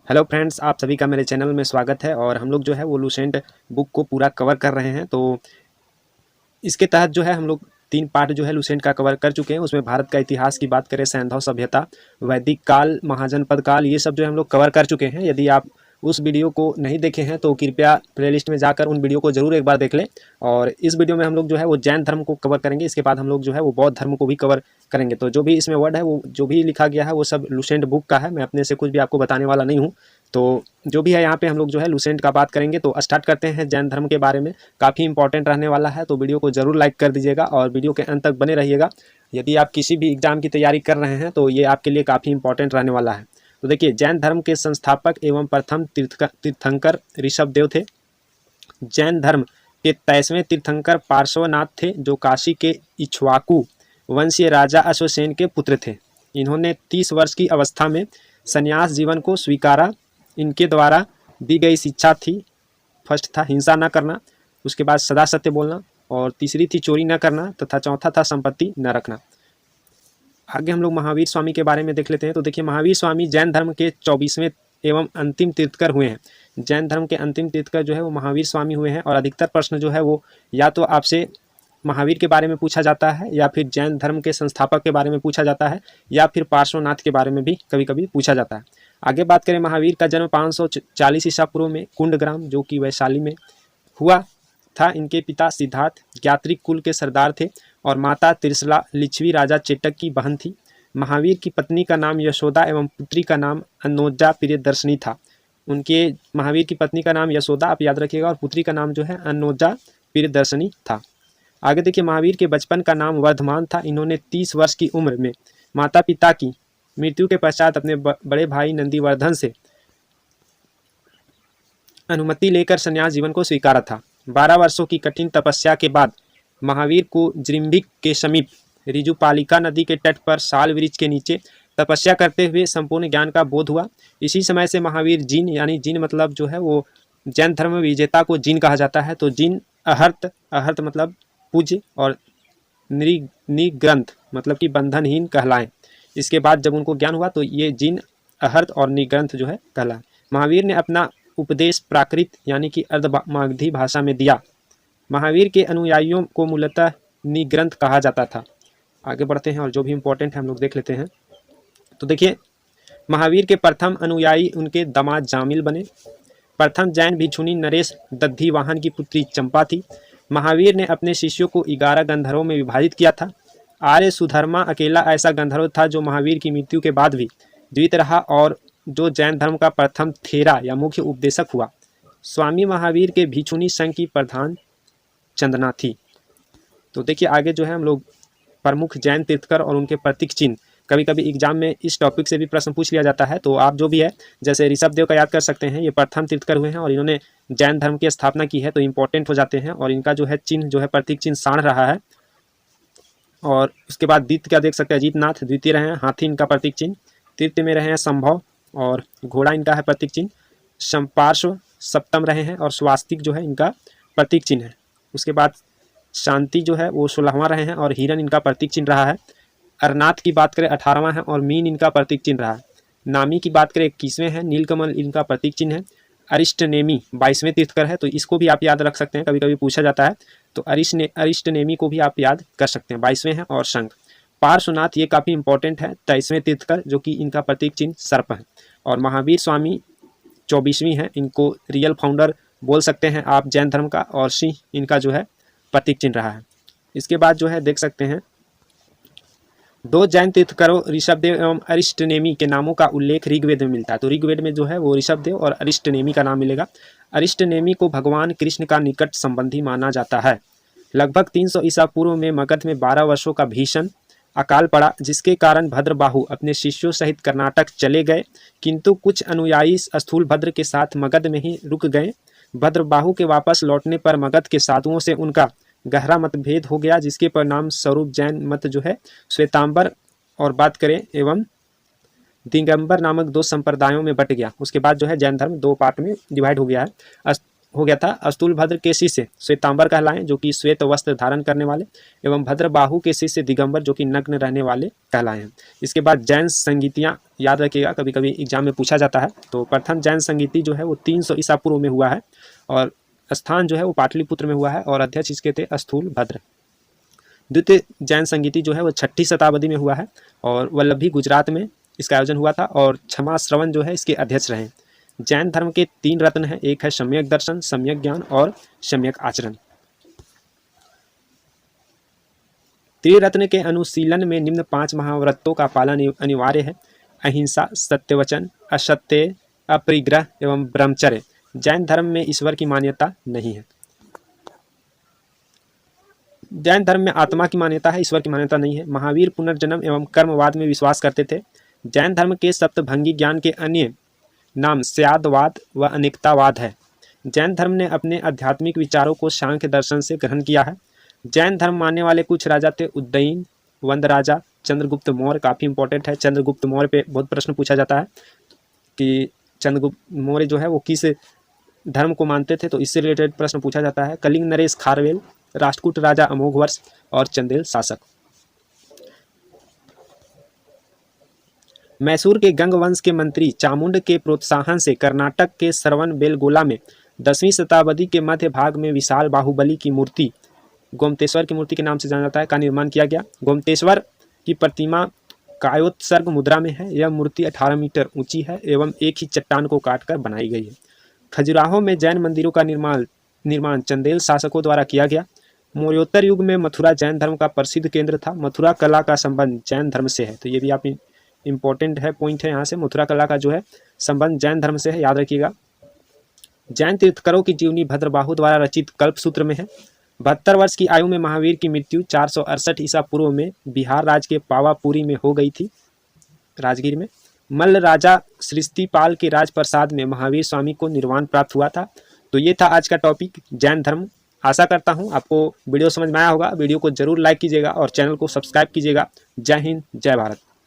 Hello friends, आप सभी का मेरे चैनल में स्वागत है। और हम लोग जो है वो लूसेंट बुक को पूरा कवर कर रहे हैं। तो इसके तहत जो है हम लोग 3 पार्ट जो है लूसेंट का कवर कर चुके हैं। उसमें भारत का इतिहास की बात करें, सैंधव सभ्यता, वैदिक काल, महाजनपद काल, ये सब जो है हम लोग कवर कर चुके हैं। यदि आप उस वीडियो को नहीं देखे हैं तो कृपया प्लेलिस्ट में जाकर उन वीडियो को ज़रूर एक बार देख लें। और इस वीडियो में हम लोग जो है वो जैन धर्म को कवर करेंगे। इसके बाद हम लोग जो है वो बौद्ध धर्म को भी कवर करेंगे। तो जो भी इसमें वर्ड है, वो जो भी लिखा गया है, वो सब लूसेंट बुक का है। मैं अपने से कुछ भी आपको बताने वाला नहीं हूँ। तो जो भी है यहाँ पे हम लोग जो है लूसेंट का बात करेंगे। तो स्टार्ट करते हैं जैन धर्म के बारे में। काफ़ी इंपॉर्टेंट रहने वाला है, तो वीडियो को ज़रूर लाइक कर दीजिएगा और वीडियो के अंत तक बने रहिएगा। यदि आप किसी भी एग्जाम की तैयारी कर रहे हैं तो ये आपके लिए काफ़ी इंपॉर्टेंट रहने वाला है। तो देखिए, जैन धर्म के संस्थापक एवं प्रथम तीर्थंकर ऋषभदेव थे। जैन धर्म के 23वें तीर्थंकर पार्श्वनाथ थे, जो काशी के इक्ष्वाकु वंशीय राजा अश्वसेन के पुत्र थे। इन्होंने 30 वर्ष की अवस्था में संन्यास जीवन को स्वीकारा। इनके द्वारा दी गई शिक्षा थी, फर्स्ट था हिंसा न करना, उसके बाद सदा सत्य बोलना, और तीसरी थी चोरी न करना, तथा चौथा था संपत्ति न रखना। आगे हम लोग महावीर स्वामी के बारे में देख लेते हैं। तो देखिए, महावीर स्वामी जैन धर्म के 24वें एवं अंतिम तीर्थकर हुए हैं। जैन धर्म के अंतिम तीर्थकर जो है वो महावीर स्वामी हुए हैं। और अधिकतर प्रश्न जो है वो या तो आपसे महावीर के बारे में पूछा जाता है, या फिर जैन धर्म के संस्थापक के बारे में पूछा जाता है, या फिर पार्श्वनाथ के बारे में भी कभी कभी पूछा जाता है। आगे बात करें, महावीर का जन्म 540 ईसा पूर्व में कुंडग्राम, जो कि वैशाली में हुआ था। इनके पिता सिद्धार्थ ज्ञात्रिक कुल के सरदार थे और माता त्रिशला लिच्छवी राजा चेटक की बहन थी। महावीर की पत्नी का नाम यशोदा एवं पुत्री का नाम अनोजा प्रियदर्शनी था। उनके महावीर की पत्नी का नाम यशोदा, आप याद रखिएगा, और पुत्री का नाम जो है अनोजा प्रियदर्शनी था। आगे देखिए, महावीर के बचपन का नाम वर्धमान था। इन्होंने 30 वर्ष की उम्र में माता पिता की मृत्यु के पश्चात अपने बड़े भाई नंदीवर्धन से अनुमति लेकर संन्यास जीवन को स्वीकारा था। 12 वर्षों की कठिन तपस्या के बाद महावीर को जृंभिक के समीप ऋजुपालिका नदी के तट पर साल वृक्ष के नीचे तपस्या करते हुए संपूर्ण ज्ञान का बोध हुआ। इसी समय से महावीर जिन, यानी जिन मतलब जो है वो जैन धर्म विजेता को जिन कहा जाता है। तो जिन अहर्त, अहर्त मतलब पूज्य, और निग्रंथ मतलब कि बंधनहीन कहलाएं। इसके बाद जब उनको ज्ञान हुआ तो ये जिन, अहर्त और निग्रंथ जो है कहलाए। महावीर ने अपना उपदेश प्राकृत यानी कि अर्धमागधी भाषा में दिया। महावीर के अनुयायियों को मूलतः निग्रंथ कहा जाता था। आगे बढ़ते हैं और जो भी इम्पोर्टेंट है हम लोग देख लेते हैं। तो देखिए, महावीर के प्रथम अनुयायी उनके दामाद जामिल बने। प्रथम जैन भिक्षुनी नरेश दधिवाहन की पुत्री चंपा थी। महावीर ने अपने शिष्यों को 11 गंधर्वों में विभाजित किया था। आर्य सुधर्मा अकेला ऐसा गंधर्व था जो महावीर की मृत्यु के बाद भी द्वित रहा और जो जैन धर्म का प्रथम थेरा या मुख्य उपदेशक हुआ। स्वामी महावीर के भिक्षुनी संघ की प्रधान चंदना थी। तो देखिए, आगे जो है हम लोग प्रमुख जैन तीर्थकर और उनके प्रतीक चिन्ह, कभी कभी एग्जाम में इस टॉपिक से भी प्रश्न पूछ लिया जाता है। तो आप जो भी है, जैसे ऋषभदेव का याद कर सकते हैं, ये प्रथम तीर्थकर हुए हैं और इन्होंने जैन धर्म की स्थापना की है, तो इंपॉर्टेंट हो जाते हैं। और इनका जो है चिन्ह जो है प्रतीक चिन्ह साढ़ रहा है। और उसके बाद द्वितीय का देख सकते हैं, अजीतनाथ द्वितीय रहे हैं, हाथी इनका प्रतीक चिन्ह। तृतीय में रहे हैं संभव, और घोड़ा इनका है प्रतीक चिन्ह। संपार्श्व सप्तम रहे हैं और स्वास्तिक जो है इनका प्रतीक चिन्ह है। उसके बाद शांति जो है वो 16वां रहे हैं और हिरन इनका प्रतीक चिन्ह रहा है। अरनाथ की बात करें 18वां है और मीन इनका प्रतीक चिन्ह रहा है। नामी की बात करें 21वें हैं, नीलकमल इनका प्रतीक चिन्ह है। अरिष्टनेमी 22वें तीर्थकर है, तो इसको भी आप याद रख सकते हैं, कभी कभी पूछा जाता है। तो अरिष्टनेमी को भी आप याद कर सकते हैं, 22वें हैं। और शंख पार्श्वनाथ, ये काफ़ी इंपॉर्टेंट है, 23वें तीर्थकर, जो कि इनका प्रतीक चिन्ह सर्प है। और महावीर स्वामी 24वीं है, इनको रियल फाउंडर बोल सकते हैं आप जैन धर्म का। और सिंह इनका जो है प्रतीक चिन्ह रहा है। इसके बाद जो है देख सकते हैं, 2 जैन तीर्थकरों ऋषभदेव एवं अरिष्टनेमी के नामों का उल्लेख ऋग्वेद में मिलता है। तो ऋग्वेद में जो है वो ऋषभदेव और अरिष्टनेमी का नाम मिलेगा। अरिष्टनेमी को भगवान कृष्ण का निकट संबंधी माना जाता है। लगभग 300 ईसा पूर्व में मगध में 12 वर्षों का भीषण अकाल पड़ा, जिसके कारण भद्रबाहु अपने शिष्यों सहित कर्नाटक चले गए, किंतु कुछ अनुयायी स्थूलभद्र के साथ मगध में ही रुक गए। भद्रबाहु के वापस लौटने पर मगध के साधुओं से उनका गहरा मतभेद हो गया, जिसके परिणाम स्वरूप जैन मत जो है श्वेतांबर और बात करें एवं दिगंबर नामक 2 संप्रदायों में बट गया। उसके बाद जो है जैन धर्म 2 पार्ट में डिवाइड हो गया है। हो गया था। अस्तूलभद्र के शिष्य श्वेतांबर कहलाएं, जो कि श्वेत वस्त्र धारण करने वाले, एवं भद्रबाहु के शिष्य दिगंबर, जो कि नग्न रहने वाले कहलाए हैं। इसके बाद जैन संगीतियाँ याद रखिएगा, कभी कभी एग्जाम में पूछा जाता है। तो प्रथम जैन संगीति जो है वो 300 ईसा पूर्व में हुआ है, और स्थान जो है वो पाटलिपुत्र में हुआ है, और अध्यक्ष इसके थे अस्थूलभद्र। द्वितीय जैन संगीति जो है वो 6ठी शताब्दी में हुआ है, और वल्लभी गुजरात में इसका आयोजन हुआ था, और क्षमा श्रवण जो है इसके अध्यक्ष रहे। जैन धर्म के 3 रत्न हैं, एक है सम्यक दर्शन, सम्यक ज्ञान और सम्यक आचरण। त्रिरत्न के अनुशीलन में निम्न 5 महाव्रतों का पालन अनिवार्य है: अहिंसा, सत्यवचन, असत्य, अपरिग्रह एवं ब्रह्मचर्य। जैन धर्म में ईश्वर की मान्यता नहीं है। जैन धर्म में आत्मा की मान्यता है, ईश्वर की मान्यता नहीं है। महावीर पुनर्जन्म एवं कर्मवाद में विश्वास करते थे। जैन धर्म के सप्तभंगी ज्ञान के अन्य नाम स्यादवाद व अनेकतावाद है। जैन धर्म ने अपने आध्यात्मिक विचारों को सांख्य दर्शन से ग्रहण किया है। जैन धर्म मानने वाले कुछ राजा थे: उदयन, वंद राजा, चंद्रगुप्त मौर्य। काफ़ी इंपॉर्टेंट है, चंद्रगुप्त मौर्य पे बहुत प्रश्न पूछा जाता है कि चंद्रगुप्त मौर्य जो है वो किस धर्म को मानते थे, तो इससे रिलेटेड प्रश्न पूछा जाता है। कलिंग नरेश खारवेल, राष्ट्रकूट राजा अमोघवर्ष और चंदेल शासक। मैसूर के गंग वंश के मंत्री चामुंड के प्रोत्साहन से कर्नाटक के श्रवणबेलगोला में 10वीं शताब्दी के मध्य भाग में विशाल बाहुबली की मूर्ति, गोमतेश्वर की मूर्ति के नाम से जाना जाता है, का निर्माण किया गया। गोमतेश्वर की प्रतिमा कायोत्सर्ग मुद्रा में है। यह मूर्ति 18 मीटर ऊंची है एवं एक ही चट्टान को काटकर बनाई गई है। खजुराहो में जैन मंदिरों का निर्माण चंदेल शासकों द्वारा किया गया। मौर्योत्तर युग में मथुरा जैन धर्म का प्रसिद्ध केंद्र था। मथुरा कला का संबंध जैन धर्म से है, तो ये भी आप इंपॉर्टेंट है, पॉइंट है यहाँ से। मथुरा कला का जो है संबंध जैन धर्म से है, याद रखिएगा। जैन तीर्थकरों की जीवनी भद्रबाहु द्वारा रचित कल्पसूत्र में है। 72 वर्ष की आयु में महावीर की मृत्यु 468 ईसा पूर्व में बिहार राज्य के पावापुरी में हो गई थी, राजगीर में। मल्ल राजा सृष्टिपाल के राजप्रसाद में महावीर स्वामी को निर्वाण प्राप्त हुआ था। तो ये था आज का टॉपिक, जैन धर्म। आशा करता हूँ आपको वीडियो समझ में आया होगा। वीडियो को जरूर लाइक कीजिएगा और चैनल को सब्सक्राइब कीजिएगा। जय हिंद, जय भारत।